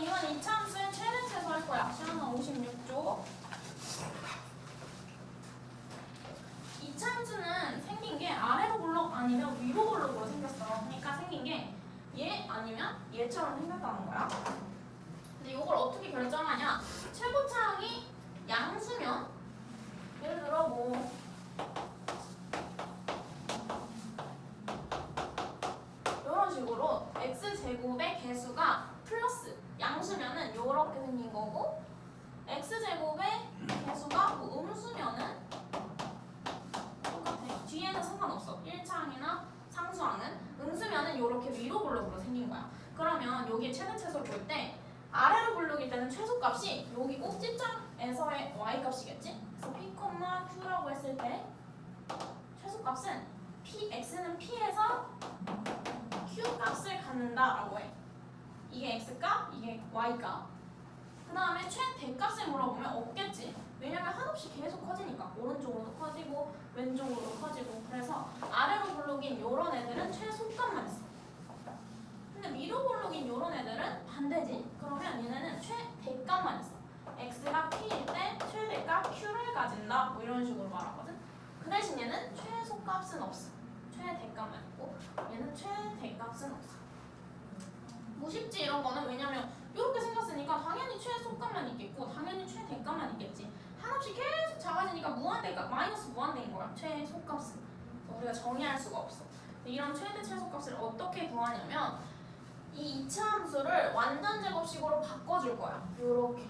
이건 이차함수의 최대 최소할 거야. 시간은 56조. 이차함수는 생긴 게 아래로 블록 아니면 위로 블록으로 생겼어. 그러니까 생긴 게 얘 아니면 얘처럼 생겼다는 거야. 근데 이걸 어떻게 결정하냐? 최고차항이 양수면 예를 들어 뭐 이런 식으로 x제곱의 개수가 플러스 양수면은 요렇게 생긴 거고, x제곱의 개수가 뭐 음수면은 똑같아. 뒤에는 상관없어. 1차항이나 상수항은. 음수면은 요렇게 위로 블록으로 생긴 거야. 그러면 여기에 최대 최소를 볼 때 아래로 블록일 때는 최소값이 여기 꼭지점에서의 y값이겠지? 그래서 p, q라고 했을 때 최소값은 x는 p에서 q값을 갖는다라고 해. 이게 x값, 이게 y값. 그 다음에 최대값을 물어보면 없겠지. 왜냐면 한없이 계속 커지니까. 오른쪽으로도 커지고 왼쪽으로도 커지고. 그래서 아래로 블록인 요런 애들은 최소값만 있어. 근데 위로 블록인 요런 애들은 반대지. 그러면 얘네는 최대값만 있어. x가 p일 때 최대값 q를 가진다. 뭐 이런 식으로 말하거든. 그 대신 얘는 최소값은 없어. 최대값만 있고 얘는 최대값은 없어. 무식지 이런 거는 왜냐면 이렇게 생겼으니까 당연히 최소값만 있겠고 당연히 최대값만 있겠지. 한없이 계속 작아지니까 무한대값, 마이너스 무한대인 거야. 최소값은. 우리가 정의할 수가 없어. 이런 최대 최소값을 어떻게 구하냐면 이 2차 함수를 완전 제곱식으로 바꿔줄 거야. 요렇게.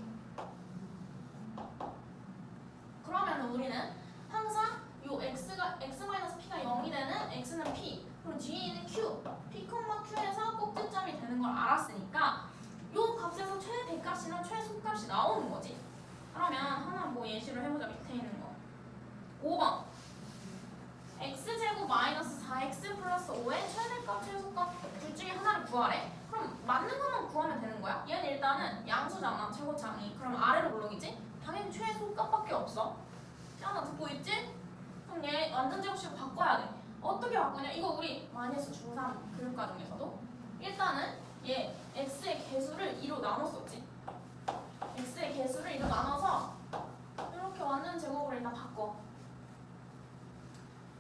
그러면 우리는 항상 요 x가 x-p가 0이 되는 x는 p, 그리고 뒤에 있는 q, p, q에서 꼭지점이 되는 걸 알았으니까 요 값에서 최대값이나 최소값이 나오는 거지. 그러면 하나 뭐 예시를 해보자. 밑에 있는 거 5번 x제곱 마이너스 4x 플러스 5의 최대값, 최소값 둘 중에 하나를 구하래. 그럼 맞는 것만 구하면 되는 거야. 얘는 일단은 양수잖아, 최고차항이. 그럼 아래로 블록이지? 당연히 최소값밖에 없어. 하나 듣고 있지? 그럼 얘 완전 제곱식으로 바꿔야 돼. 어떻게 바꾸냐? 이거 우리 많이 했어. 중3 교육과정에서도. 일단은 얘 x의 개수를 2로 나눴었지. x의 개수를 2로 나눠서 이렇게 완전 제곱으로 일단 바꿔.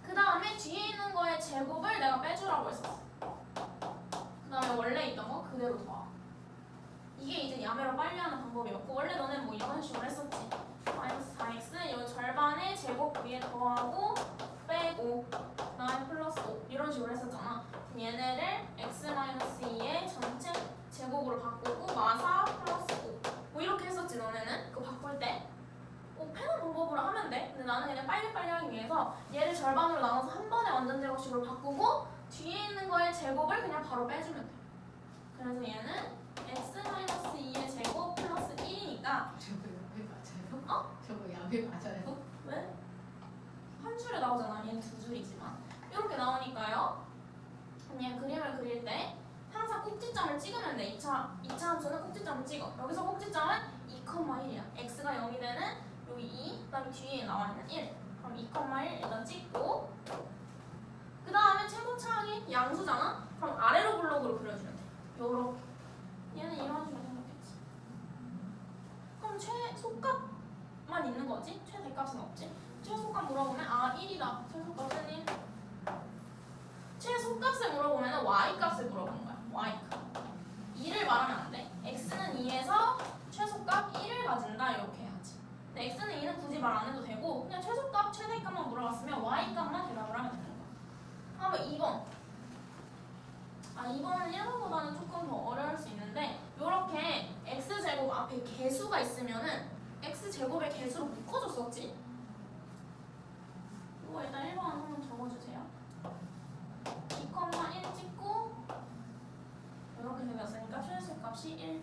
그 다음에 뒤에 있는 거의 제곱을 내가 빼주라고 했었어. 그 다음에 원래 있던 거 그대로 더하. 이게 이제 야매로 빨리 하는 방법이었고, 원래 너는 뭐 이런 식으로 했었지. 마이너스 4x 이 절반의 제곱 위에 더하고 빼고 그 다음에 플러스 5 이런 식으로 했었잖아. 그럼 얘네를 x-2의 전체 제곱으로 바꾸고 마사 플러스 5 뭐 이렇게 했었지. 너네는 그거 바꿀 때 패는 방법으로 하면 돼. 근데 나는 그냥 빨리빨리 하기 위해서 얘를 절반으로 나눠서 한 번에 완전 제곱식으로 바꾸고 뒤에 있는 거의 제곱을 그냥 바로 빼주면 돼. 그래서 얘는 x-2의 제곱 플러스 1이니까 저거 야매 맞아요? 어? 저거 야매 맞아요? 왜? 한 줄에 나오잖아. 얘는 두 줄이지만 이렇게 나오니까요. 그냥 그림을 그릴 때 항상 꼭지점을 찍으면 돼. 2차 함수는 꼭지점을 찍어. 여기서 꼭지점은 2,1이야. x가 0이 되는 여기 2, 그 다음에 뒤에 나와있는 1. 그럼 2,1 일단 찍고 그 다음에 최고차항이 양수잖아? 그럼 아래로 블록으로 그려주면 돼. 요렇게. 얘는 이런 식으로 생겼겠지. 그럼 최소값만 있는 거지? 최대값은 없지? 최소값 물어보면 1이다. 최소값은 1. 최소값을 물어보면 y값을 물어보는 거야. y값. 2를 말하면 안 돼. x는 2에서 최소값 1을 가진다. 이렇게 해야지. 근데 x는 2는 굳이 말 안 해도 되고 그냥 최소값, 최대값만 물어봤으면 y값만 대답을 하면 되는 거야. 한번 2번. 2번은 1번보다는 조금 더 어려울 수 있는데 요렇게 x제곱 앞에 개수가 있으면은 x제곱의 개수로 묶어줬었지? 이거 일단 1번 한번 적어주세요. 2,1 찍고 이렇게 생겼으니까 최소값이 1.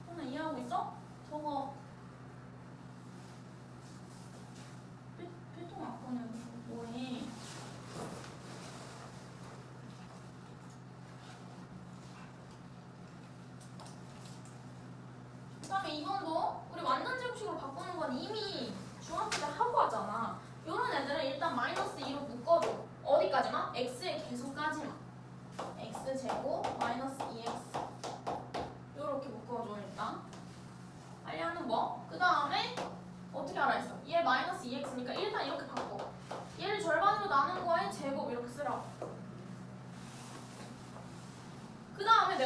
하나 이해하고 있어? 저거 필통 안 꺼내고 뭐해? 그 다음에 2번도 우리 완전 제곱식으로 바꾸는 건 이미 중학교 때 하고 하잖아. 요런 애들은 일단 마이너스 2로 묶어줘. 어디까지만? x의 개수까지만. x제곱 마이너스 2x 요렇게 묶어.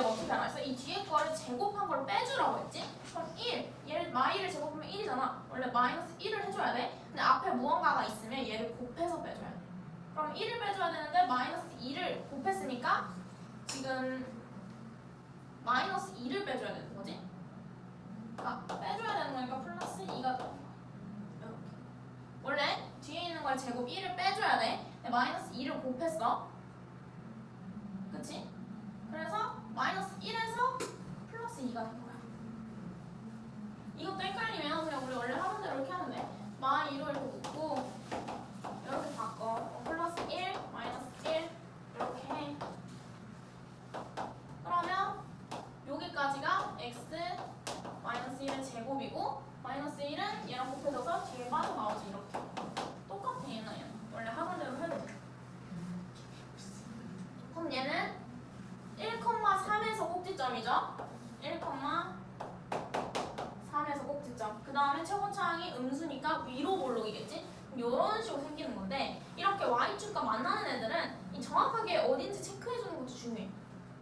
내가 어떻게 알았어? 이 뒤에 거를 제곱한 걸 빼주라고 했지? 그럼 1, 얘를 마이를 제곱하면 1이잖아. 원래 마이너스 1을 해줘야 돼. 근데 앞에 무언가가 있으면 얘를 곱해서 빼줘야 돼. 그럼 1을 빼줘야 되는데 마이너스 2를 곱했으니까 지금 마이너스 2를 빼줘야 되는 거지? 아, 빼줘야 되는 거니까 플러스 2가 들어간 거야. 이렇게. 원래 뒤에 있는 걸 제곱 1을 빼줘야 돼. 근데 마이너스 2를 곱했어. 그치? 그래서 마이너스 1에서 플러스 2가 된 거야. 이것도 헷갈리면 그냥 우리 원래 하던 대로 이렇게 하면 돼. 마이 2로 이렇게 묶고 이렇게 바꿔. 플러스 1, 마이너스 1 이렇게 해. 그러면 여기까지가 x 마이너스 1의 제곱이고 마이너스 1은 얘랑 곱해져서 뒤에 빠져나오지. 이렇게 똑같아. 얘는 원래 하던 대로 해도 돼. 그럼 얘는 1,3에서 꼭지점이죠. 1,3에서 꼭지점. 그 다음에 최고차항이 음수니까 위로 볼록이겠지. 이런 식으로 생기는 건데 이렇게 y축과 만나는 애들은 이 정확하게 어딘지 체크해주는 것도 중요해.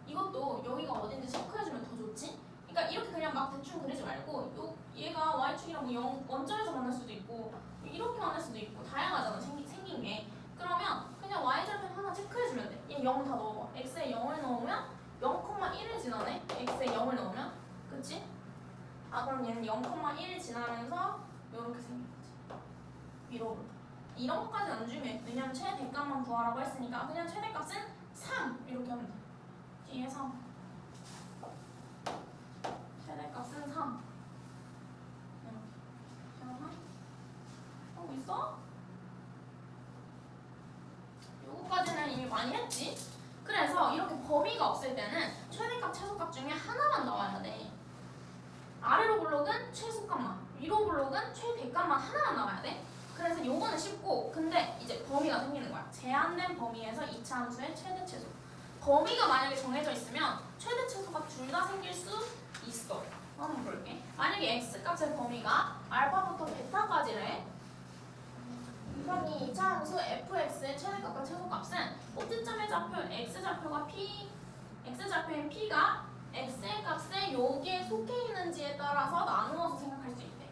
이것도 여기가 어딘지 체크해주면 더 좋지. 그러니까 이렇게 그냥 막 대충 그리지 말고 얘가 y축이랑 뭐 원점에서 만날 수도 있고 이렇게 만날 수도 있고 다양하잖아. 생긴 게. 그러면 그냥 y절편 하나 체크해주면 돼. 얘 0 다 넣어봐. x에 0을 넣으면 0,1을 지나네. x에 0을 넣으면. 그치? 아 그럼 얘는 0,1을 지나면서 이렇게 생긴 거지. 위로. 이런 것까지는 안 중요해. 왜냐면 최대값만 구하라고 했으니까 그냥 최대값은 3 이렇게 하면 돼. 뒤에 3. 최대값은 3. 이렇게. 하고 있어? 요거까지는 이미 많이 했지? 그래서 이렇게 범위가 없을 때는 최대값, 최소값 중에 하나만 나와야 돼. 아래로 블록은 최소값만, 위로 블록은 최대값만 하나만 나와야 돼. 그래서 요거는 쉽고, 근데 이제 범위가 생기는 거야. 제한된 범위에서 2차 함수의 최대 최소. 범위가 만약에 정해져 있으면 최대 최소가 둘 다 생길 수 있어. 한번 볼게. 만약에 x값의 범위가 알파부터 베타까지래. 그럼 이 2차 함수 fx의 최대값과 최소값은 꼭지점의 좌표 x좌표가 p, x좌표인 p가 x의 값에 여기에 속해 있는지에 따라서 나누어서 생각할 수 있대.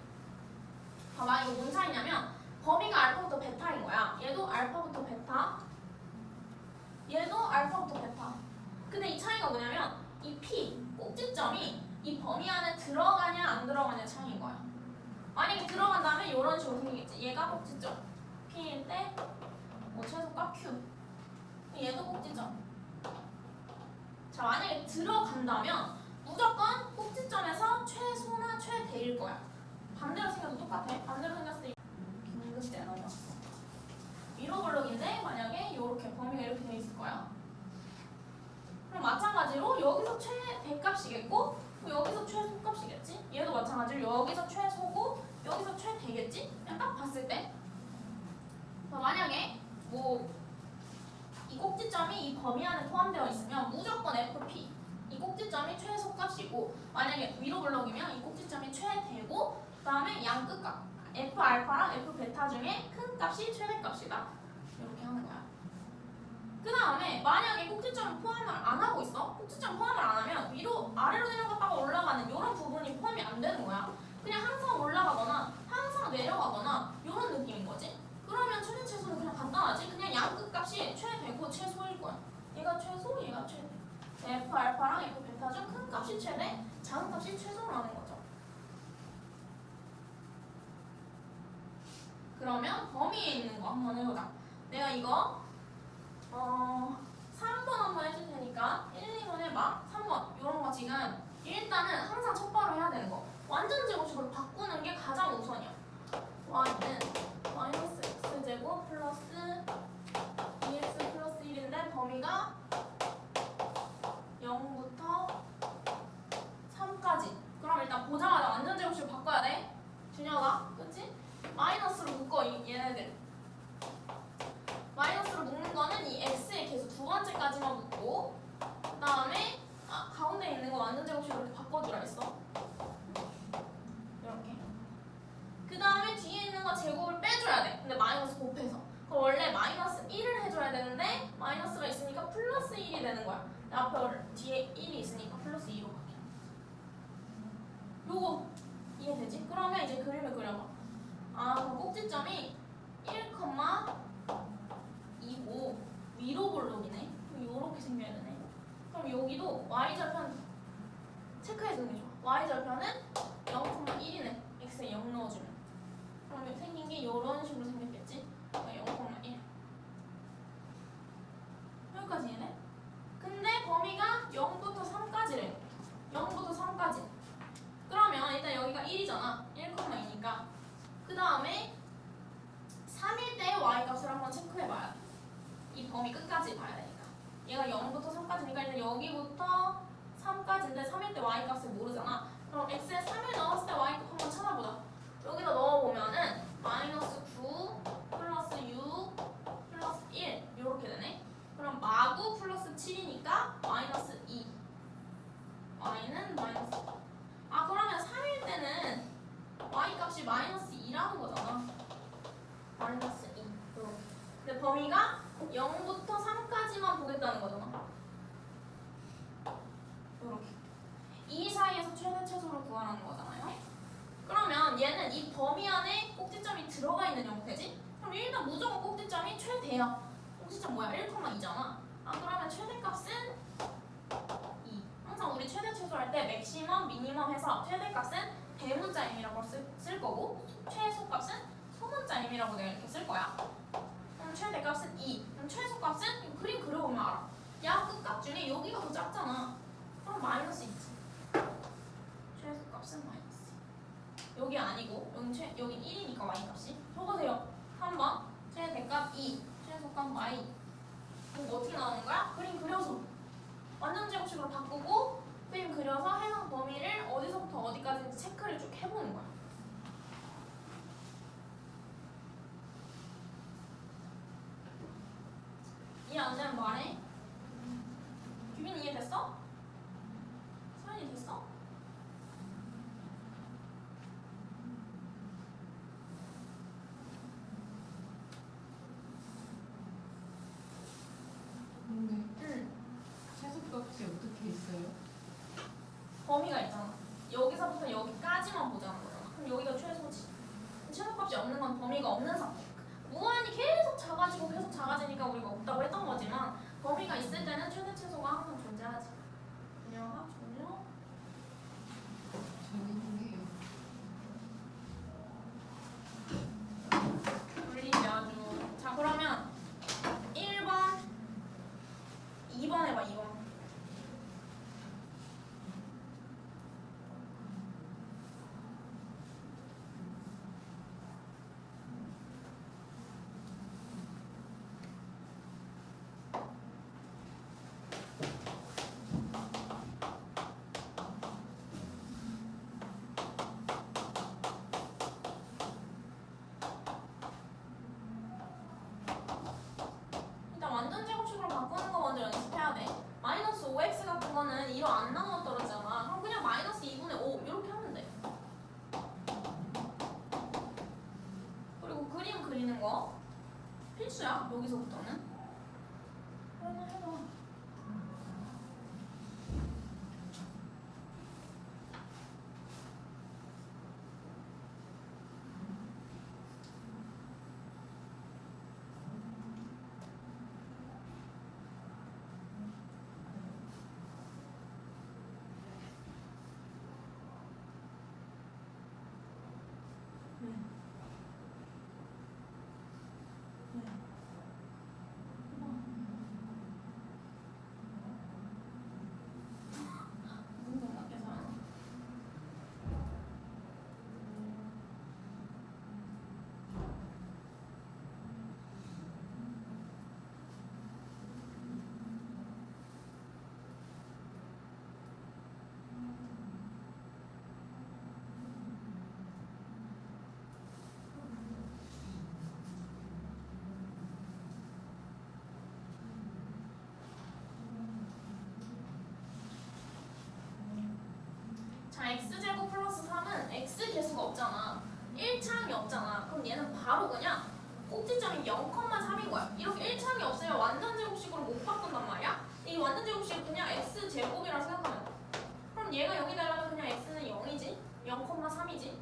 봐봐, 이거 뭔 차이냐면 범위가 알파부터 베타인 거야. 얘도 알파부터 베타, 얘도 알파부터 베타. 근데 이 차이가 뭐냐면 이 p, 꼭지점이 이 범위 안에 들어가냐 안 들어가냐 차이인 거야. 만약에 들어간다면 이런 식으로 생기겠지. 얘가 꼭지점 p일 때 뭐 최소값 q, 얘도 꼭지점. 자, 만약에 들어간다면 무조건 꼭지점에서 최소나 최대일 거야. 반대로 생겨도 똑같아. 반대로 생겼을 때 긴급대 나왔어. 위로 블록인데 만약에 이렇게 범위가 이렇게 돼 있을 거야. 그럼 마찬가지로 여기서 최대값이겠고 여기서 최소값이겠지. 얘도 마찬가지로 여기서 최소고 여기서 최대겠지. 그냥 딱 봤을 때. 만약에 뭐 이 꼭지점이 이 범위 안에 포함되어 있으면 무조건 fp, 이 꼭지점이 최소값이고 만약에 위로 블록이면 이 꼭지점이 최대고 그 다음에 양 끝값 f 알파랑 f 베타 중에 큰 값이 최대값이다. 이렇게 하는 거야. 그 다음에 만약에 꼭지점 포함을 안 하고 있어. 꼭지점 포함을 안 하면 위로 아래로 내려갔다가 올라가는 이런 부분이 포함이 안 되는 거야. 그냥 항상 올라가거나 항상 내려가거나 이런 느낌인 거지. 그러면 최대 최소는 그냥 간단하지. 그냥 양 끝값이 최대고 최소일 거야. 얘가 최소, 얘가 최대. f 알파랑 f 베타 중 큰 값이 최대, 작은 값이 최소라는 거죠. 그러면 범위에 있는 거 한번 해보자. 내가 이거 3번 한번 해줄 테니까 1, 2번 해봐. 3번 이런 거 지금 일단은 항상 첫바로 해야 되는 거. 완전 제곱식으로 바꾸는 게 가장 우선이야. y는 마이너스 x제곱 플러스 2x 플러스 1인데 범위가 0부터 3까지. 그럼 일단 보자마자 완전 제곱식으로 바꿔야 돼. 준혁아, 그치? 마이너스로 묶어 얘네들. 마이너스로 묶는 거는 이 x의 계수 두 번째까지만 묶고 그 다음에 가운데 있는 거 완전 제곱식으로 이렇게 바꿔주라 했어. 이렇게. 그 다음에 뒤에 있는 거 제곱을 빼줘야 돼. 근데 마이너스 곱해서. 그럼 원래 마이너스 1을 해줘야 되는데 마이너스가 있으니까 플러스 1이 되는 거야. 앞에 뒤에 1이 있으니까 되지? 그러면 이제 그림을 그려봐. 아, 그럼 꼭지점이 1,2고 위로 볼록이네. 이렇게 생겨야 되네. 그럼 여기도 y절편 체크해주는 게 좋아. y절편은 0,1이네. x에 0 넣어주면. 그럼 생긴 게 이런 식으로 생겼겠지? 0,1. 여기까지 이해네? 근데 범위가 0부터 3까지래. 0부터 3까지. 그러면 일단 여기가 1이잖아. 1,2니까. 그 다음에 3일 때 y값을 한번 체크해봐야 돼. 이 범위 끝까지 봐야 되니까. 얘가 0부터 3까지니까 일단 여기부터 3까지인데 3일 때 y값을 모르잖아. 그럼 x에 3을 넣었을 때 y값 한번 찾아보자. 여기다 넣어보면은 마이너스 9 플러스 6 플러스 1 이렇게 되네. 그럼 마구 플러스 7이니까 마이너스 2. y는 마이너스 2. 아, 그러면 3일 때는 y값이 마이너스 2라는 거잖아. 마이너스 2. 이렇게. 근데 범위가 0부터 3까지만 보겠다는 거잖아. 이렇게. 이 사이에서 최대 최소를 구하라는 거잖아요. 그러면 얘는 이 범위 안에 꼭지점이 들어가 있는 형태지? 그럼 일단 무조건 꼭지점이 최대야. 꼭지점 뭐야? 1,2잖아. 아, 그러면 최대값은 2. 항상 우리 최대 최소할 때 맥시멈, 미니멈 해서 최대값은 대문자 m이라고 쓸 거고 최소값은 소문자 m이라고 내가 이렇게 쓸 거야. 그럼 최대값은 2. 그럼 최소값은 그림 그려보면 알아. 야, 끝값 중에 여기가 더 작잖아. 그럼 마이너스 있지. 최소값은 마이너스. 여기 아니고 여기 1이니까 y값이. 적으세요. 3번 최대값 2, 최소값 y. 그럼 어떻게 나오는 거야? 그림 그려서 완전 제곱식으로 바꾸고 그림 그려서 해당 범위를 어디서부터 어디까지인지 체크를 쭉 해보는 거야. 이해 안 되면 말해. 규빈 이해됐어? 서연이 됐어? 근데 응. 최소값이 어떻게 있어요? 범위가 있잖아. 여기서부터 여기까지만 보자는 거잖아. 그럼 여기가 최소지. 최소값이 없는 건 범위가 없는 상태. 무한히 계속 작아지고 계속 작아지니까 우리가 없다고 했던 거지만 범위가 있을 때는 최대 최소가 항상 존재하지. 분명하? 종료? 저는요. 분리지 아주. 자, 그러면 1번 2번 해봐. 2번. 일단 완전 제곱식으로 바꾸는 거 먼저 연습해야 돼. 마이너스 5x 같은 거는 2로 안 나눠 떨어지잖아. 그럼 그냥 마이너스 2분의 5 이렇게 하면 돼. 그리고 그림 그리는 거 필수야. 여기서부터는. 그러면 해봐. 무슨 생각해서 하나? 자, x제곱 플러스 3은 x 개수가 없잖아. 1차항이 없잖아. 그럼 얘는 바로 그냥 꼭지점이 0,3인 거야. 이렇게 1차항이 없으면 완전 제곱식으로 못 바꾼단 말이야. 이 완전 제곱식은 그냥 x제곱이라 생각하면 돼. 그럼 얘가 0이 되려면 그냥 x는 0이지. 0,3이지.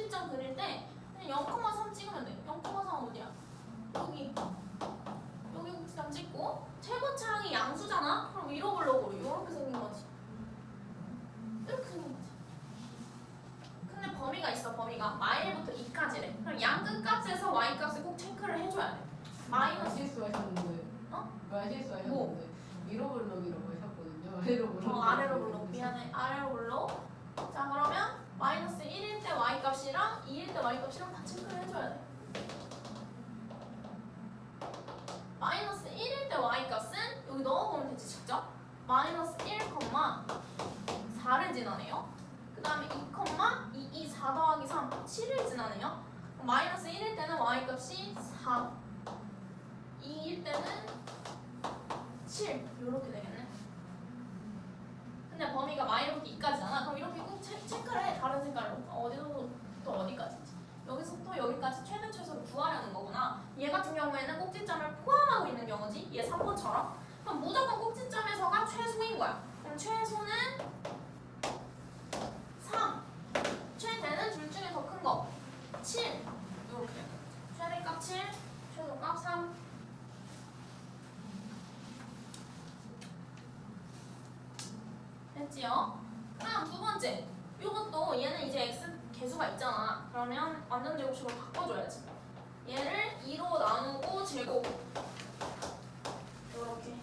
꼭지점 그릴 때 그냥 0,3 찍으면 돼. 0,3 어디야? 여기 꼭지점 찍고 최고차항이 양수잖아? 그럼 위로 블록으로 이렇게 생긴 거지. 이렇게 생긴 거지. 근데 범위가 있어. 범위가 마일부터 2까지래. 그럼 양 끝값에서 y 값을 꼭 체크를 해줘야 돼. 마이너스 실수하셨는데. 어? 왜 실수하셨는데? 뭐? 위로 블록이라고 하셨거든요. 아래로 블록. 아래로 블록. 미안해. 아래로 블록. 자 그러면 마이너스 1일 때 y 값이랑 2일 때 y 값이랑 다 체크를 해줘야 돼. 마이너스 1일 때 y 값은 여기 넣어보면 되지 직접. 마이너스 1,4를 지나네요. 그 다음에 2, 4 더하기 3, 7을 지나네요. 그럼 마이너스 1일 때는 y 값이 4, 2일 때는 7 이렇게 되겠네. 근데 범위가 마이너스 2까지잖아. 그럼 이렇게 꼭 체크를 해. 다른 색깔로. 어디서부터 어디까지인지. 여기서부터 여기까지 최대 최소를 구하려는 거구나. 얘 같은 경우에는 꼭지점을 포함하고 있는 경우지. 얘 3번처럼. 그럼 무조건 꼭지점에서가 최소인 거야. 그럼 최소는 3. 최대는 둘 중에 더 큰 거. 7. 이렇게. 최대값 7, 최소값 3. 됐지요? 다음 두 번째. 이것도 얘는 이제 x 개수가 있잖아. 그러면 완전 제곱식으로 바꿔줘야지. 얘를 2로 나누고 제곱. 이렇게.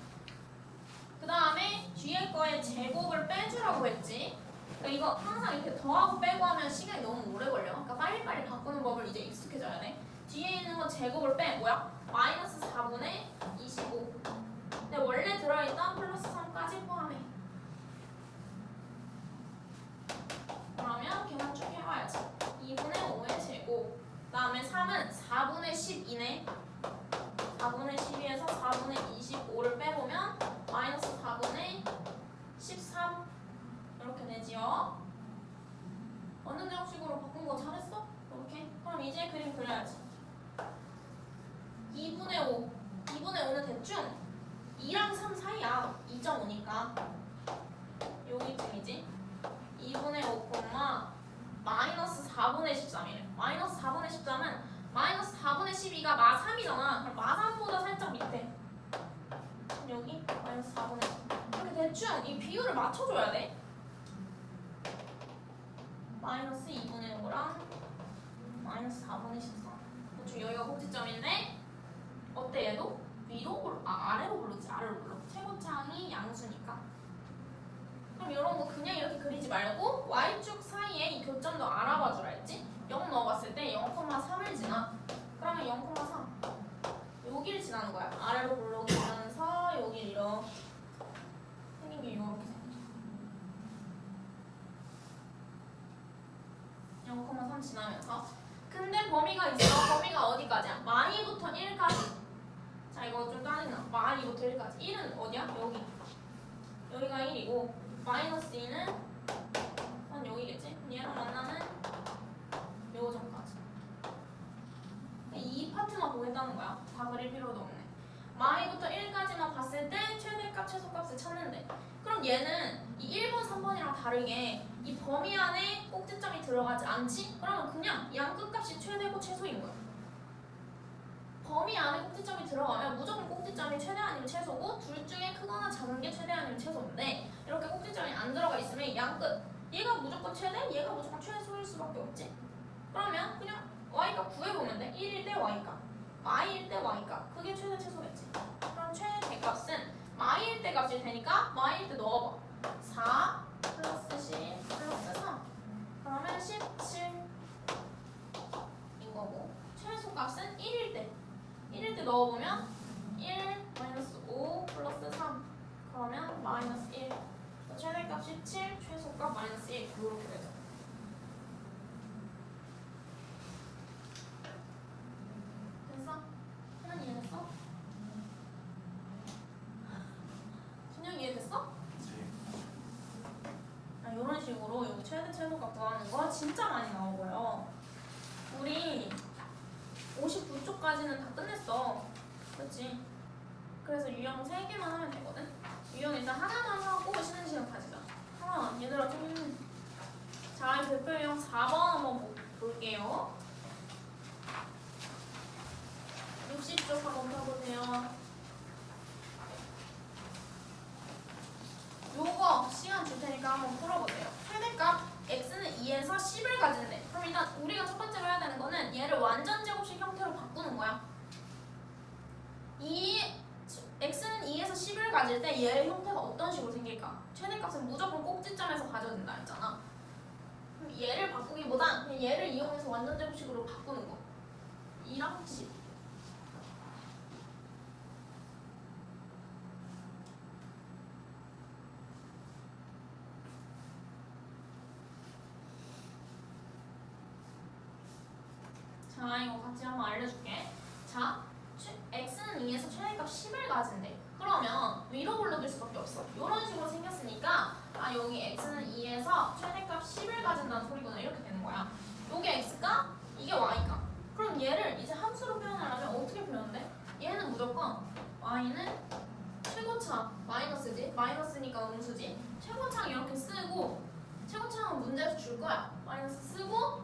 그 다음에 뒤에 거에 제곱을 빼주라고 했지. 그러니까 이거 항상 이렇게 더하고 빼고 하면 시간이 너무 오래 걸려. 그러니까 빨리빨리 바꾸는 법을 이제 익숙해져야 돼. 뒤에 있는 거 제곱을 빼. 뭐야? 마이너스 4분의 25. 근데 원래 들어있던 플러스 3까지 포함해. 그러면 계산쭉 해와야지. 2분의 5의 제곱. 그 다음에 3은 4분의 12네. 4분의 12에서 4분의 25를 빼보면 마이너스 4분의 13 이렇게 되지요. 완전 제곱식으로 바꾼 거 잘했어? 이렇게. 그럼 이제 그림 그려야지. 2분의 5. 2분의 5는 대충 2랑 3 사이야. 2.5니까. 여기쯤이지. 2분의 5, 마이너스 4분의 13이래. 마이너스 4분의 13은 마이너스 4분의 12가 마 3이잖아. 그럼 마 3보다 살짝 밑에. 여기 마이너스 4분의 13. 이렇게 대충 이 비율을 맞춰줘야 돼. 마이너스 2분의 5랑 마이너스 4분의 13. 대충 여기가 꼭지점인데 어때 얘도? 위로 블록, 아래로 블록이지. 아래로 블록. 최고차항이 양수니까. 그럼 이런 거 그냥 이렇게 그리지 말고 y축 사이에 이 교점도 알아봐 주라 했지? 0 넣어봤을 때 0,3을 지나. 그러면 0,3 여기를 지나는 거야. 아래로 블록이면서 여기 이렇게 생긴 게 이렇게 생겨. 0,3 지나면서. 근데 범위가 있어. 범위가 어디까지야? 마이부터 1까지. 자 이거 좀 짜증나. 마이부터 1까지. 1은 어디야? 여기. 여기가 1이고 마이너스 2는 한 여기겠지? 얘랑 만나는 요 전까지. 이 파트만 보겠다는 거야. 다 그릴 필요도 없네. 마이부터 1까지만 봤을 때 최대값, 최소값을 찾는데 그럼 얘는 이 1번, 3번이랑 다르게 이 범위 안에 꼭지점이 들어가지 않지? 그러면 그냥 양 끝값이 최대고 최소인 거야. 범위 안에 꼭지점이 들어가면 무조건 꼭지점이 최대 아니면 최소고 둘 중에 크거나 작은 게 최대 아니면 최소인데 이렇게 꼭지점이 안 들어가 있으면 양 끝. 얘가 무조건 최대, 얘가 무조건 최소일 수밖에 없지. 그러면 그냥 y값 구해보면 돼. 1일 때 y값, i일 때 y값. 그게 최대 최소겠지. 그럼 최대값은 i일 때 값일 테니까 i일 때 넣어봐. 4 플러스 10 플러스 3 그러면 17인 거고 최소값은 1일 때 1일 때 넣어보면 1 마이너스 5 플러스 3 그러면 마이너스 1 최대값이 7 최소값 마이너스 1 이렇게 되죠. 됐어? 하나 이해됐어? 준영 이해됐어? 이런 식으로 여기 최대 최소값 구하는 거 진짜 많이 나오고요. 우리 59쪽까지는 다 끝냈어. 그렇지? 그래서 유형 3개만 하면 되거든? 유형 일단 하나만 하고 쉬는 시간 가지자. 하나, 얘들아 좀 잘 대표 유형 4번 한번 볼게. 볼게요. 60쪽 한번 펴보세요. 요거 시간 줄 테니까 한번 풀어보세요. 최대값 x는 2에서 10을 가지는데, 그럼 일단 우리가 첫 번째로 해야 되는 거는 얘를 완전 제곱식 형태로 바꾸는 거야. x는 2에서 10을 가질 때 얘의 형태가 어떤 식으로 생길까? 최대값은 무조건 꼭지점에서 가져진다 했잖아. 그럼 얘를 바꾸기보단 그냥 얘를 이용해서 완전 제곱식으로 바꾸는 거. 2랑 10. 자, 이거 같이 한번 알려줄게. 자, x는 2에서 최대값 10을 가진대. 그러면 위로 불러줄 수밖에 없어. 이런 식으로 생겼으니까 아, 여기 x는 2에서 최대값 10을 가진다는 소리구나. 이렇게 되는 거야. 요게 x가, 이게 y가. 그럼 얘를 이제 함수로 표현하려면 어떻게 표현돼? 얘는 무조건 y는 최고차 마이너스지? 마이너스니까 음수지? 최고창 이렇게 쓰고, 최고창은 문제에서 줄 거야. 마이너스 쓰고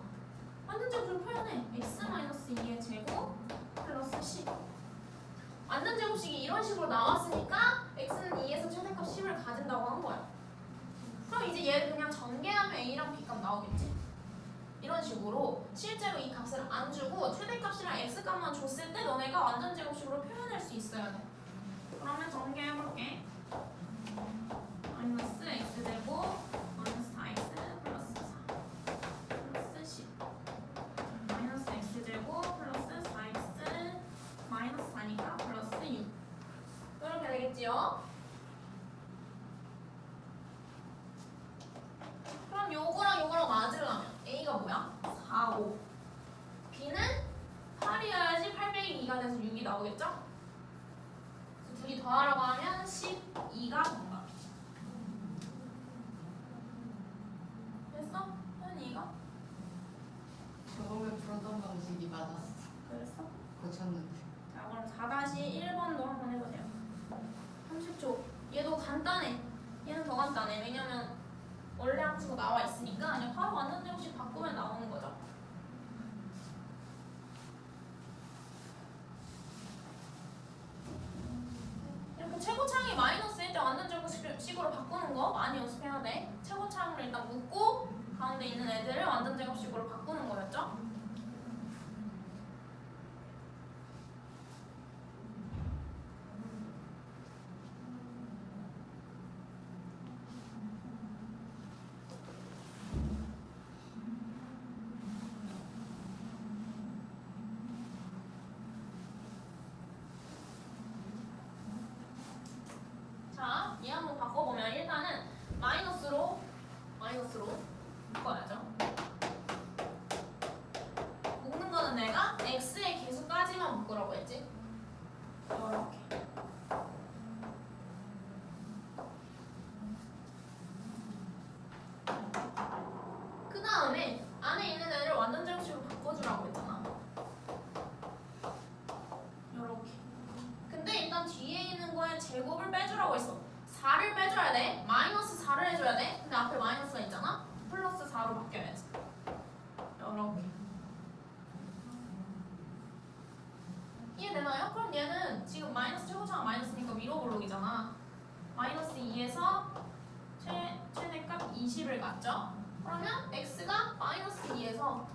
완전 제곱으로 표현해. x-2의 제곱 플러스 10. 완전 제곱식이 이런 식으로 나왔으니까 x는 2에서 최대값 10을 가진다고 한 거야. 그럼 이제 얘를 그냥 전개하면 a랑 b값 나오겠지? 이런 식으로 실제로 이 값을 안 주고 최대값이랑 x값만 줬을 때 너네가 완전 제곱식으로 표현할 수 있어야 돼. 그러면 전개해볼게. 마이너스 x제곱 마이너스 4x 플러스 4 플러스 10 마이너스 x제곱 플러스 4x 마이너스 4니까 플러스 6 이렇게 되겠지요? 그럼 요거랑 요거랑 맞으려면 a가 뭐야? 4, 5 b는 8이어야지 8 빼기 2가 돼서 6이 나오겠죠? 그래서 둘이 더하라고 하면 12가 정답. 됐어? 현이가? 처음에 풀었던 방식이 맞았어. 그랬어? 고쳤는데. 자, 그럼 4-1번도 한번 해보세요. 30초. 얘도 간단해. 얘는 더 간단해. 왜냐면 원래 함수가 나와 있으니까 그냥 바로 완전 제곱식 바꾸면 나오는 거죠. 이렇게 최고창이 마이너스일 때 완전 제곱식으로 바꾸는 거 많이 연습해야 돼. 최고창을 일단 묶고 가운데 있는 애들을 완전 제곱식으로 바꾸는 거였죠. 자, 얘 한번 바꿔보면 일단은 마이너스로 묶어야죠. 묶는 거는 내가 x의 개수까지만 묶으라고 했지. 이렇게. 그 다음에 안에 있는 애를 완전 제곱식으로 바꿔주라고 했잖아. 이렇게. 근데 일단 뒤에 있는 거에 제곱을 빼주라고 했어. 4를 빼줘야 돼. 마이너스 4를 해줘야 돼. 근데 앞에 마이너스가 있잖아. 플러스 4로 바뀌어야지. 이렇게. 이해되나요? 그럼 얘는 지금 마이너스 최고차가 마이너스니까 위로 블록이잖아. 마이너스 2에서 최대값 20을 갖죠? 그러면 x가 마이너스 2에서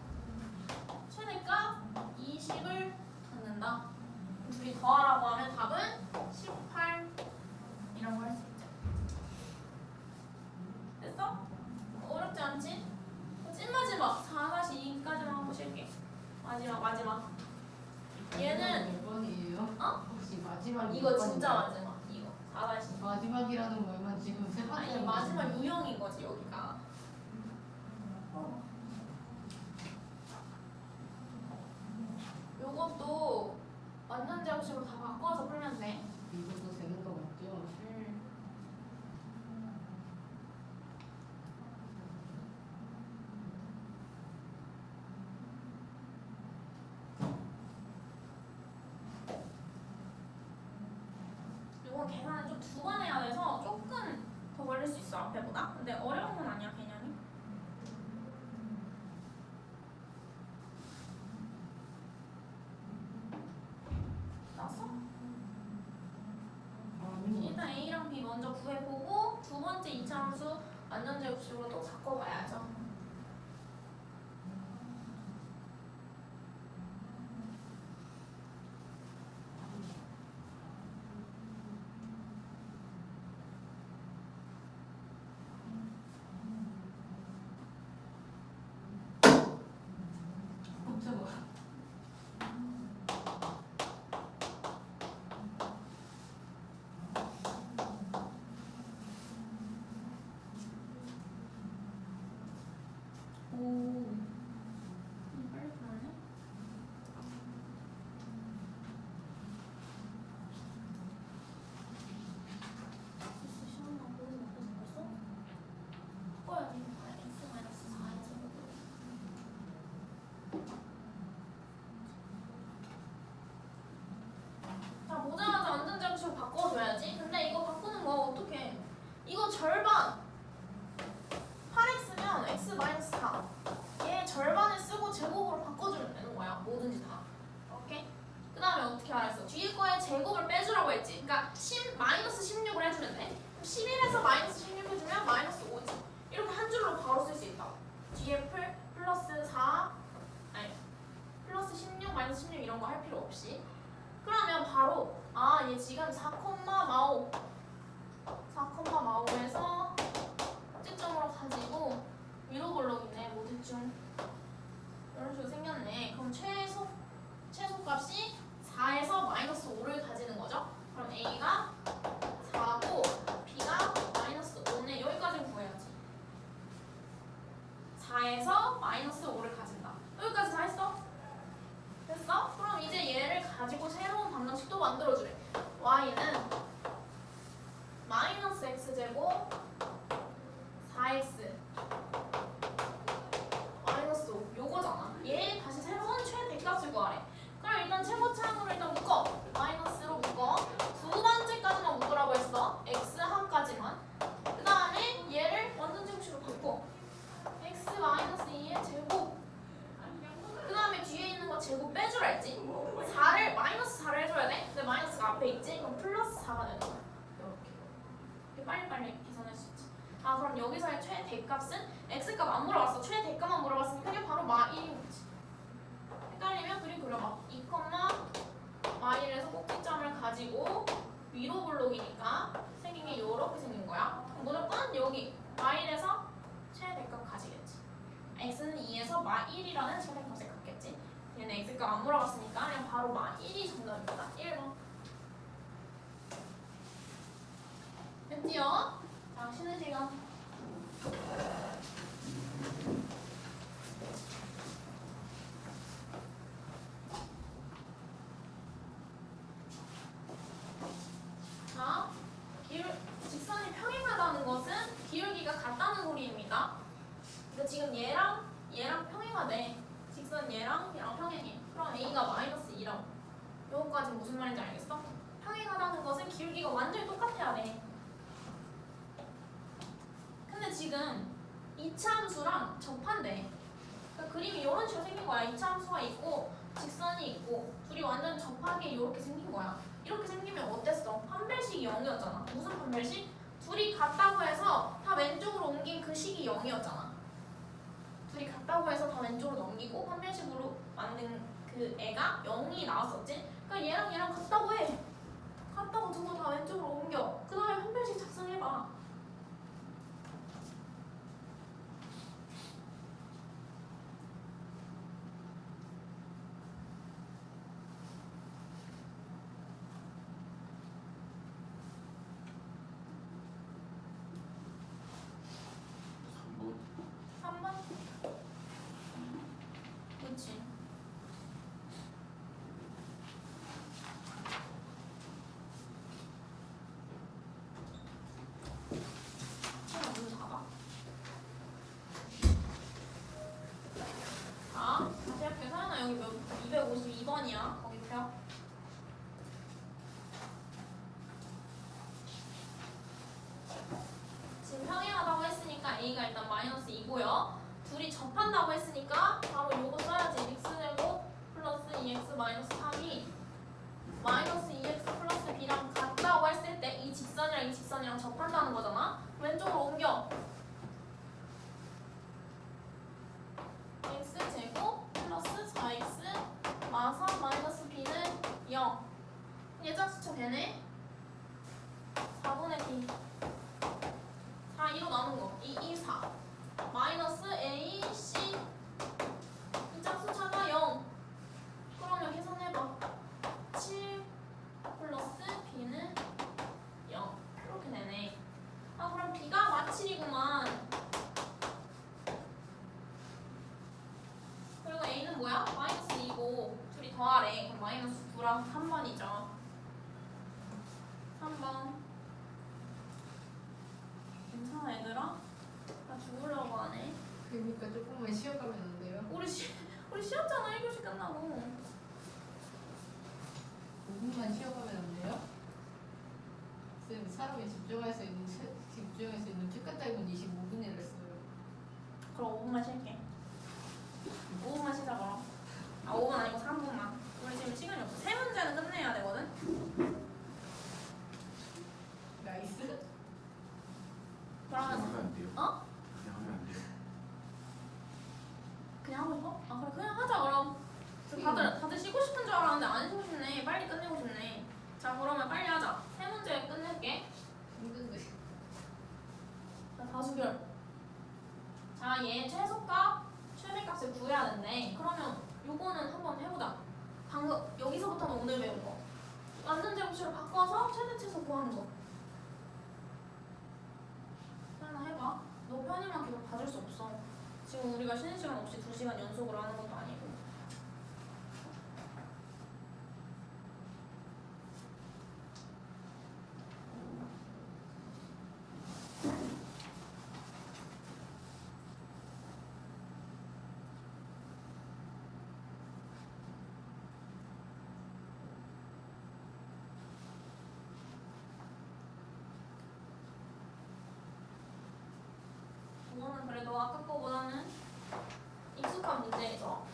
최대값 20을 갖는다. 둘이 더하라고 하면 답은 18이라고 할 수 있죠. 됐어? 어렵지 않지? 찐마지막 4-2까지만 하고 쉴게. 마지막. 얘는 몇 번이에요? 어? 혹시 마지막 이거 진짜 마지막. 이거 4-2. 마지막이라는 거면 지금 세 번째. 아니 마지막 유형인 거지 여기가. 요것도 완전 제곱식으로 다 바꿔서 풀면 돼. 이것도 되는 거 맞죠? 요거 계산은 좀 두 번 해야 돼서 조금 더 걸릴 수 있어 앞에보다. 근데 어려운 건 아니야 개념이. 완전 제곱식으로 또 바꿔봐야죠. 깜짝아. 오, 빨리 풀었네. 시원하고 벌써 바꿔야지. x 마이너스 4의 제곱으로. 자, 보자마자 완전 제곱식으로 바꿔줘야지. 근데 이거 바꾸는 거 어떻게? 이거 절반. 8x면 x 마이너스 4. 얘 절반을 쓰고 제곱으로 바꿔주면 되는 거야. 뭐든지 다. 오케이? 그 다음에 어떻게 말했어? 뒤에 거에 제곱을 빼주라고 했지. 그러니까 마이너스 16을 해주면 돼. 그럼 11에서 마이너스 16 해주면 마이너스 5지. 이렇게 한 줄로 바로 쓸 수 있다. 뒤에 플러스 4, 아니 플러스 16, 마이너스 16 이런 거 할 필요 없이. 그러면 바로 얘 지금 4,마오 4,마오에서 꼭지점으로 가지고 위로 볼록이네. 뭐 대충 이런 식으로 생겼네. 그럼 최소값이 4에서 마이너스 5를 가지는 거죠. 그럼 A가 4고 B가 마이너스 5네. 여기까지 구해야지. 4에서 마이너스 5를 가진다. 여기까지 다 했어? 됐어? 그럼 이제 얘를 가지고 새로운 방정식도 만들어주래. y는 마이너스 x제곱 4x 마이너스 5 요거잖아. 얘 다시 새로운 최대값을 구하래. 그럼 일단 최고차항으로 일단 묶어. 마이너스로 묶어. 두 번째까지만 묶으라고 했어. x 한까지만. 그 다음에 얘를 완전 제곱식으로 바꿔. x 마이너스 2의 제곱. 그 다음에 뒤에 있는 거 제곱 빼주라 했지. 4를 마이너스 4를 해줘야 돼. 근데 마이너스가 앞에 있지. 그럼 플러스 4가 되는 거야. 이렇게 빨리빨리 계산할 수 있지. 그럼 여기서의 최대값은 x값 안 물어봤어. 최대값만 물어봤으니까 그냥 바로 마1이겠지. 헷갈리면 그림 그려봐. 2, 마1에서 꼭지점을 가지고 위로 블록이니까 생긴 게 이렇게 생긴 거야. 무조건 여기 마1에서 최대값 가지겠지. x는 2에서 마1이라는 최대값을 갖겠지. 얘는 x값 안 물어봤으니까 그냥 바로 마1이 정답입니다. 1번. 됐지요? 자, 쉬는 시간. 자, 직선이 평행하다는 것은 기울기가 같다는 소리입니다. 근데 지금 얘랑 평행하대. 직선 얘랑 평행해. 그럼 A가 마이너스 2라고. 요거까지 무슨 말인지 알겠어? 평행하다는 것은 기울기가 완전히 똑같아야 돼. 근데 지금 이차함수랑 접한대. 그러니까 그림이 이런 식으로 생긴 거야. 이차함수가 있고 직선이 있고 둘이 완전 접하게 이렇게 생긴 거야. 이렇게 생기면 어땠어? 판별식이 0이었잖아. 무슨 판별식? 둘이 같다고 해서 다 왼쪽으로 옮긴 그 식이 0이었잖아. 둘이 같다고 해서 다 왼쪽으로 넘기고 판별식으로 만든 그 애가 0이 나왔었지? 그러니까 얘랑 같다고 해. 같다고 두고 다 왼쪽으로 옮겨. 그 다음에 판별식 작성해봐. 그치. 하나 문 닫아. 자, 다시 할게. 서연아 여기 252번이야. 거기 펴. 지금 평행하다고 했으니까 A가 일단 마이너스 2고요. 둘이 접한다고 했으니까 바로 요거 써야지. x제곱 플러스 2x 마이너스 3이 마이너스 2x 플러스 b랑 같다고 했을 때 이 직선이랑 이 직선이랑 접한다는 거잖아. 왼쪽으로 옮겨. 더하래. 그럼 마이너스 9랑 3번이죠. 3번. 괜찮아 얘들아? 나 죽으려고 하네. 그러니까 조금만 쉬어가면 안 돼요? 우리 쉬었잖아 1교시 끝나고. 5분만 쉬어가면 안 돼요? 쌤 사람이 집중할 수 있는 최근 타임은 25분이랬어요. 그럼 5분만 쉴게. 5분만 쉬자 그럼. 아 5분 아니고 3분만. 우리 지금 시간이 없어. 세 문제는 끝내야 되거든. 나이스. 그러면 하면 안 돼요? 어? 그냥 하면 안 돼요? 그냥 하고 싶어? 아 그래 그냥 하자 그럼. 다들 쉬고 싶은 줄 알았는데 안 쉬고 싶네. 빨리 끝내고 싶네. 자 그러면 빨리 하자. 세 문제 끝낼게. 힘든데. 자 다수결. 자 얘 최소값 최대값을 구해야 된대. 그러면 요거는 한번 해보자. 방금 여기서부터는 오늘 배운 거. 완전 제곱식으로 바꿔서 최대 최소 구하는 거. 하나 해봐. 너 편의만 계속 봐줄 수 없어. 지금 우리가 쉬는 시간 없이 2시간 연속으로 하는 것도 아니고. 이거는 그래도 아까 거보다는 익숙한 문제죠.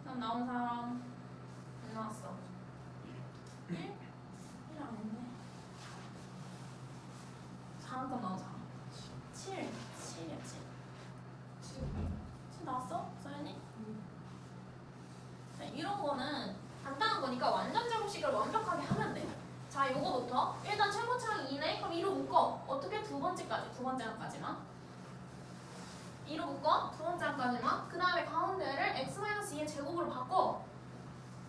그럼 나온 사람 안 나왔어. 1? 1 아닌데. 4급 나온 사람. 7. 7이야 7. 7 나왔어? 서연이? 자, 이런 거는 간단한 거니까 완전 제곱식을 완벽하게 하면 돼. 자, 요거부터 일단 최고차항 2네. 그럼 2로 묶어. 어떻게? 두 번째까지. 두 번째 항까지만. 2로 묶어. 두 번째 항까지만. 그 다음에 가운데를 x-2의 제곱으로 바꿔.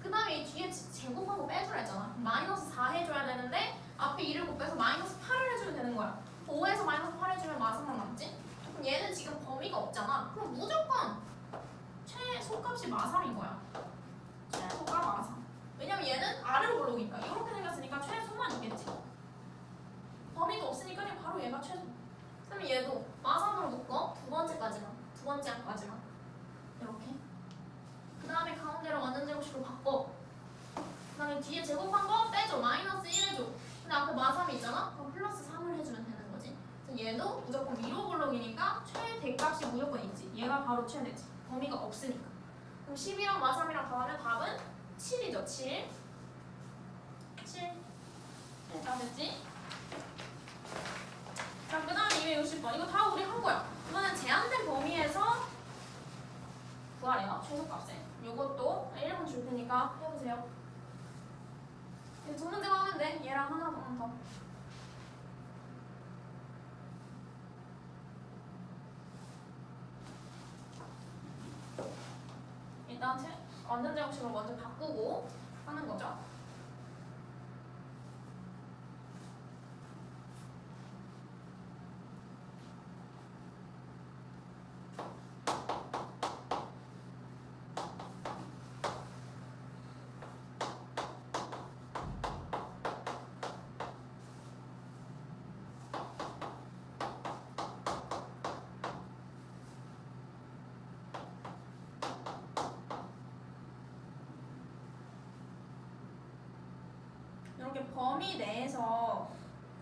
그 다음에 이 뒤에 제곱한 거 빼주라 했잖아. 마이너스 4 해줘야 되는데 앞에 2를 곱해서 마이너스 8을 해주면 되는 거야. 5에서 마이너스 8 해주면 마사만 남지? 그럼 얘는 지금 범위가 없잖아. 그럼 무조건 최소값이 마삼인 거야. 최소가 마삼. 왜냐면 얘는 아래로 올라오니까 이렇게 생겼으니까 최소만 있겠지. 범위가 없으니까 그냥 바로 얘가 최소. 그러면 얘도 마삼으로 묶어. 두 번째까지만. 두 번째 항까지만. 이렇게. 그 다음에 가운데를 완전 제곱식으로 바꿔. 그 다음에 뒤에 제곱한 거 빼줘. 마이너스 1 해줘. 근데 앞에 마삼이 있잖아? 그럼 플러스 3을 해주면 되는 거지. 그래서 얘도 무조건 위로 블록이니까 최대값이 무조건 있지. 얘가 바로 최대지. 범위가 없으니까. 그럼 10이랑 마삼이랑 더하면 답은 7이죠. 7. 7. 네, 다 됐지? 자, 그 다음에 260번. 이거 다 우리 한 거야. 이거는 제한된 범위에서 구하래요. 최소값에. 요것도 1분 줄 테니까 해보세요. 이제 두 문제만 하면 돼. 얘랑 하나만 더. 일단 완전 제곱식으로 먼저 바꾸고 하는 거죠. 이렇게 범위 내에서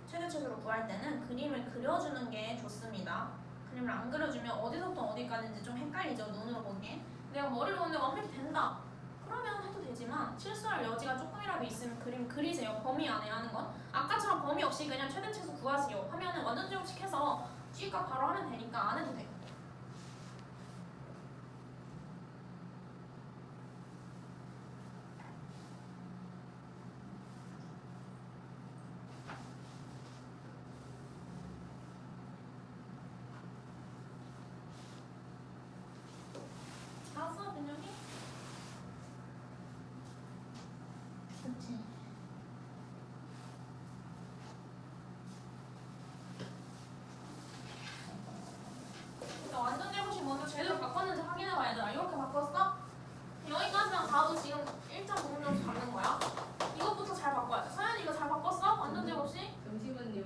최대치수로 구할 때는 그림을 그려주는 게 좋습니다. 그림을 안 그려주면 어디서부터 어디까지인지 좀 헷갈리죠, 눈으로 보기에. 내가 머리로 보는데 완벽히 된다. 그러면 해도 되지만 실수할 여지가 조금이라도 있으면 그림 그리세요. 범위 안에 하는 건. 아까처럼 범위 없이 그냥 최대치수 구하시오 하면은 완전 제곱식 해서 뒤값 바로 하면 되니까 안 해도 돼. 알았어, 준혁이? 그치. 일단 완전 제곱식 먼저 제대로 바꿨는지 확인해봐, 얘들아. 이렇게 바꿨어? 여기까지만 봐도 지금 1점 부분으로 잡는 거야. 이것부터 잘 바꿔야 돼. 서연이 이거 잘 바꿨어? 완전 제곱식? 잠시만요.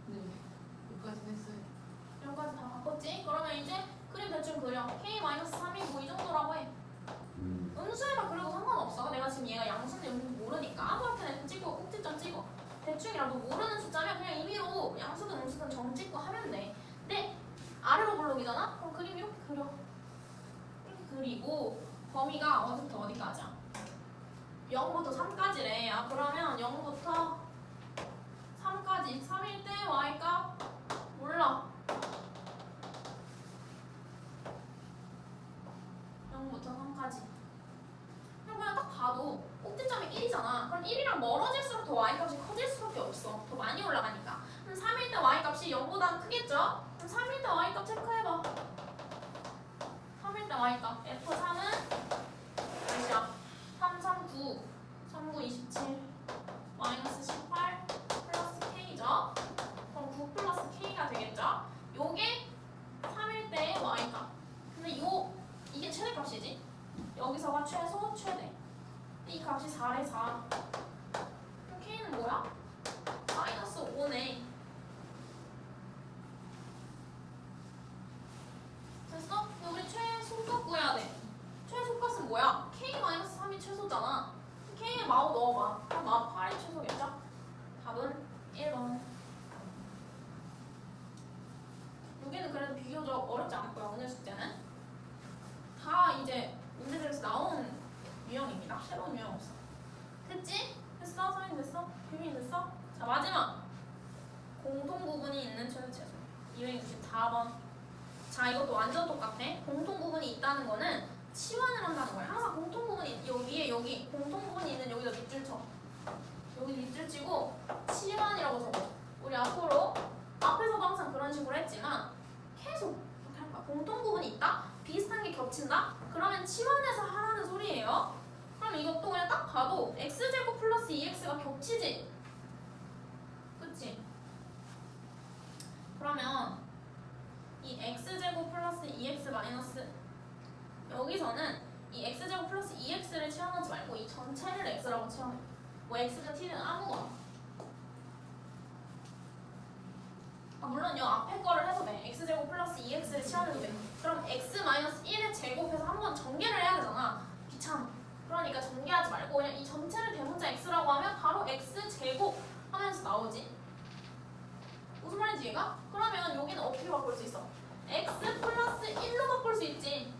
네, 여기까지 했어요. 여기까지 다 바꿨지? 그러면 이제 그림 대충 그려. K-3이 뭐 이 정도라고 해. 음수에만 그려도 상관없어. 내가 지금 얘가 양수인지 음수인지 모르니까 아무렇게나 이렇게 찍고 꼭지점 찍어. 대충이라도 모르는 숫자면 그냥 임의로 양수든 음수든 점 찍고 하면 돼. 근데 아래로 블록이잖아? 그럼 그림 이렇게 그려. 이렇게 그리고 범위가 어디부터 어디까지야? 0부터 3까지래. 아 그러면 0부터 3까지 3일 때 y값 몰라. 0부터 3까지. 그냥 딱 봐도 꼭지점이 1이잖아. 그럼 1이랑 멀어질수록 더 y값이 커질 수밖에 없어. 더 많이 올라가니까. 그럼 3일 때 y값이 0보다 크겠죠? 그럼 3일 때 y값 체크해봐. 3일 때 y값 F3은 몇이야? 3, 3, 9 3, 9, 27 마이너스 18 플러스 K죠? 그럼 9 플러스 K가 되겠죠? 요게 3일 때의 y값. 근데 이게 최대값이지? 여기서가 최소, 최대. 이 값이 4래 4. 그럼 K는 뭐야? 마이너스 5네. 됐어? 근데 우리 최소값 구해야 돼. 최소값은 뭐야? K-3이 최소잖아. K에 마우 넣어봐. 그럼 마우 8이 최소겠죠? 답은 1번. 여기는 그래도 비교적 어렵지 않고요. 오늘 숙제는. 다 이제 문제집에서 나온 유형입니다. 새로운 유형 없어. 됐지? 됐어? 서인 됐어? 규민 됐어? 자 마지막 공통 부분이 있는 최소 최소 264번. 자 이것도 완전 똑같아. 공통 부분이 있다는 거는 치환을 한다는 거야. 항상 공통 부분이 여기에 여기 공통 부분이 있는 여기다 밑줄 쳐. 여기 밑줄 치고 치환이라고 적어. 우리 앞으로 앞에서도 항상 그런 식으로 했지만 계속 이렇게 할 거야. 공통 부분이 있다? 비슷한 게 겹친다? 그러면 치환해서 하라는 소리예요. 그럼 이것도 그냥 딱 봐도 x제곱 플러스 2x가 겹치지? 그치? 그러면 이 x제곱 플러스 2x 마이너스 여기서는 이 x제곱 플러스 2x를 치환하지 말고 이 전체를 x라고 치환해. 뭐 x든 t든 아무거나. 아, 물론 요 앞에 거를 해도 돼. x제곱 플러스 2x를 치환해도 돼. 그럼 x 마이너스 1을 제곱해서 한번 전개를 해야 되잖아. 귀찮아. 그러니까 전개하지 말고 그냥 이 전체를 대문자 x라고 하면 바로 x제곱 하면서 나오지. 무슨 말인지 얘가? 그러면 여기는 어떻게 바꿀 수 있어? x 플러스 1로 바꿀 수 있지.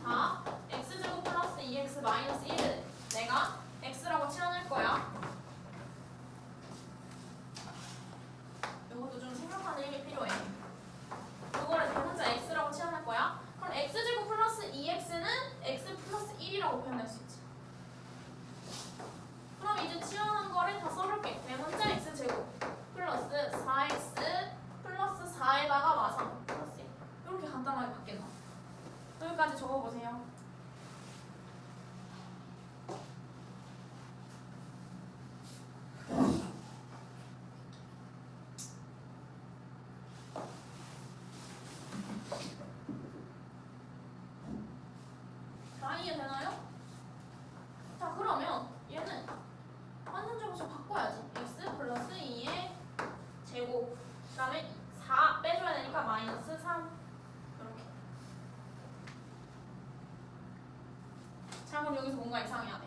자, x제곱 플러스 2x 마이너스 1을 내가 x라고 치환할 거야. 이것도 좀 생각하는 힘이 필요해. 이거를 대문자 x라고 치환할 거야. 그럼 x제곱 플러스 2x는 x 플러스 1이라고 표현할 수 있지. 그럼 이제 치환한 거를 다 써볼게. 대문자 x제곱 플러스 4x 플러스 4에다가 마상 플러스 1. 이렇게 간단하게 바뀐다. 여기까지 적어보세요. 다 이해되나요? 자 그러면 얘는 완전 제곱식 바꿔야지. x 플러스 2의 제곱 그 다음에 4 빼줘야 되니까 마이너스 3 이렇게. 자 그럼 여기서 뭔가 이상해야 돼.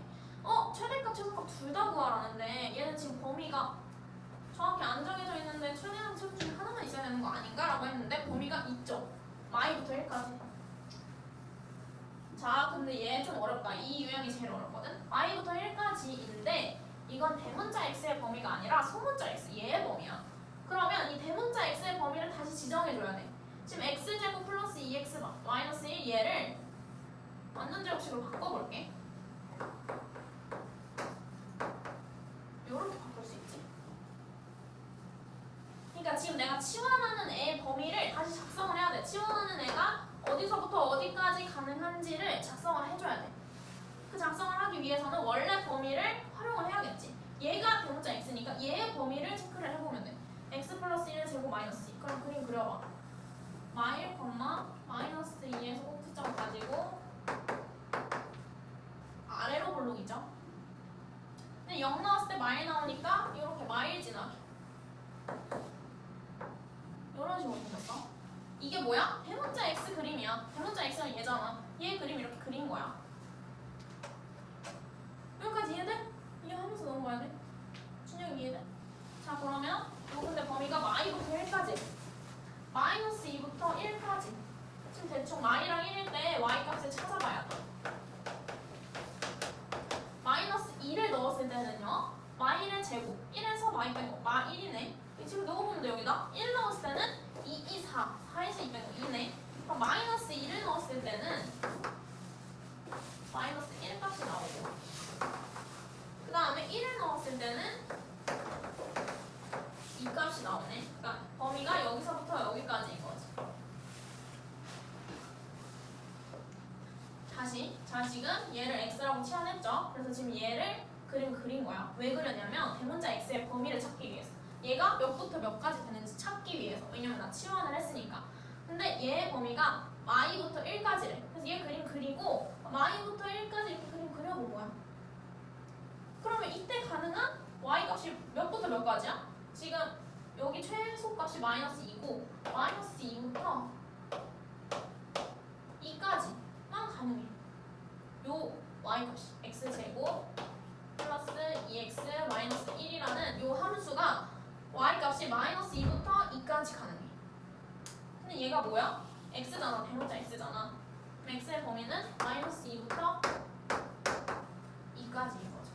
최대값 최소값 둘 다 구하라는데 얘는 지금 범위가 정확히 안 정해져 있는데 최대랑 최소 중에 하나만 있어야 되는 거 아닌가? 라고 했는데 범위가 있죠. 마이부터 1까지. 자 근데 얘 좀 어렵다. 이 유형이 제일 어렵거든. i부터 1까지인데 이건 대문자 x의 범위가 아니라 소문자 x 얘의 범위야. 그러면 이 대문자 x의 범위를 다시 지정해줘야 돼. 지금 x제곱 플러스 2x 마이너스 1 얘를 완전 제곱식으로 바꿔볼게. 요렇게 바꿀 수 있지. 그러니까 지금 내가 치환하는 애의 범위를 다시 작성을 해야 돼. 치환하는 애가 어디서부터 어디까지 가능한지를 작성을 해줘야 돼. 그 작성을 하기 위해서는 원래 범위를 활용을 해야겠지. 얘가 대문자 x니까 얘의 범위를 체크를 해보면 돼. x 플러스 1 제곱 마이너스 2. 그럼 그림 그려봐. 마일, 마이너스 2에서 꼭지점 가지고 아래로 볼록이죠. 근데 0 나왔을 때 마일 나오니까 이렇게 마일 지나기. 이런 식으로 생겼어. 이게 뭐야? 대문자 x 그림이야. 대문자 x는 얘잖아. 얘 그림 이렇게 그린 거야. 여기까지 이해돼? 이해하면서 넘어가야 돼. 준영이 이해돼? 자 그러면 요 근데 범위가 마이부터 1까지 마이너스 2부터 1까지. 지금 대충 마이랑 1일 때 y 값을 찾아봐야 돼. 마이너스 2를 넣었을 때는요 마이의 제곱 1에서 마이 빼고 마 1이네. 지금 넣어보면 돼. 여기다 1 넣었을 때는 2, 4 4에서 2 빼고 2네. 그럼 마이너스 2를 넣었을 때는 마이너스 1 값이 나오고, 그 다음에 1을 넣었을 때는 2 값이 나오네. 그러니까 범위가 여기서부터 여기까지인 거지. 다시, 자 지금 얘를 x라고 치환했죠. 그래서 지금 얘를 그린 거야. 왜 그렸냐면 대문자 x의 범위를 찾기 위해서. 얘가 몇부터 몇까지 되는지 찾기 위해서. 왜냐면 나 치환을 했으니까. 근데 얘의 범위가 마이부터 1까지래. 그래서 얘 그림 그리고 마이부터 1까지 이렇게 그림 그려본 거야. 그러면 이때 가능한 y 값이 몇부터 몇까지야? 지금 여기 최소값이 마이너스 2고 마이너스 2부터 2까지만 가능해. 요 y값이 x제곱 플러스 2x 마이너스 1이라는 요 함수가 y값이 마이너스 2부터 2까지 가능해. 근데 얘가 뭐야? x잖아. 대문자 x잖아. 그럼 x의 범위는 마이너스 2부터 2까지인 거죠.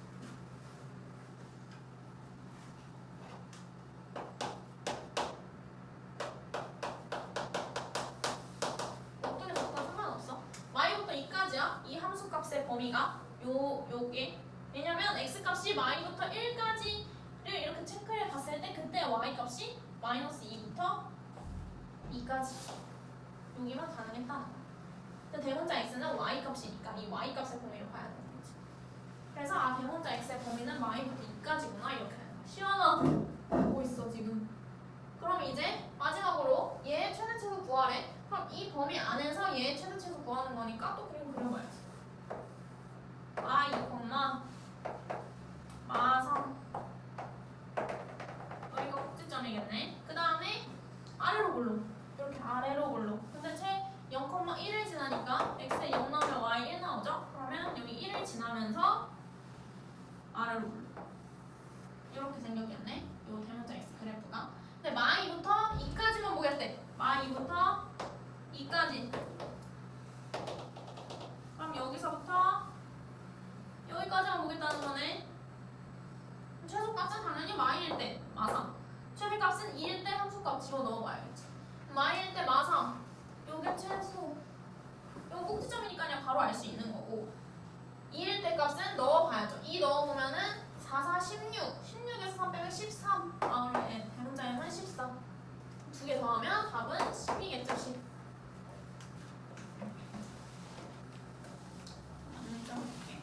어떻게 적어도 상관없어. y부터 2까지야. 이 함수 값의 범위가 요게. 왜냐면 x값이 마이부터 1까지를 이렇게 체크해 봤을 때 그때 y값이 마이너스 2부터 2까지. 여기만 가능했다는 거야. 근데 대문자 x는 y값이니까 이 y값의 범위를 봐야 되는 거지. 그래서 아 대문자 x의 범위는 마이부터 2까지구나 이렇게 하는 거야. 시원하고 보고 있어 지금. 그럼 이제 마지막으로 얘의 최대치수 구하래. 그럼 이 범위 안에서 얘의 최대치수 구하는 거니까 또 그림 그려봐야지. y, 마 3. 여기가 꼭지점이겠네. 그 다음에 아래로 볼록. 이렇게 아래로 볼록. 근데 최 0,1을 지나니까 x에 0 나오면 y 1 나오죠? 그러면 여기 1을 지나면서 아래로 볼록. 이렇게 생겼겠네. 요 대문자 x 그래프가. 근데 마이부터 2까지만 보겠대. 마이부터 2까지. 그럼 여기서부터 여기까지만 보겠다는 거네. 최소값은 당연히 마이일 때 마3. 최대값은 2일 때 함수값 집어넣어봐야겠지. 마이일 때 마3. 요게 최소. 요거 꼭지점이니까 그냥 바로 알 수 있는 거고. 2일 때 값은 넣어봐야죠. 2 넣어보면은 4, 4, 16. 16에서 3 빼면 13. 아, 그래. 대문자에는 14. 두 개 더하면 답은 10이겠죠, 10. 볼게.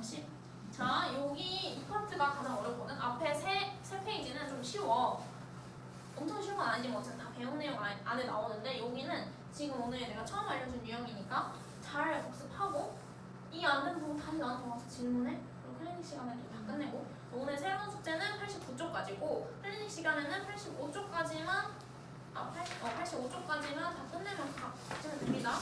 10. 자, 여기 이 파트가 가장 어렵거든. 앞에 세 페이지는 좀 쉬워. 엄청 쉬운 건 아니지만 어쨌든 다 배운 내용 안에 나오는데 여기는 지금 오늘 내가 처음 알려준 유형이니까 잘 복습하고 이 안 된 부분 다시 나한테 와서 질문해. 그리고 클리닉 시간에도 다 끝내고. 오늘 새로운 숙제는 89쪽까지고 클리닉 시간에는 85쪽까지만 85쪽까지만 다 끝내면 됩니다.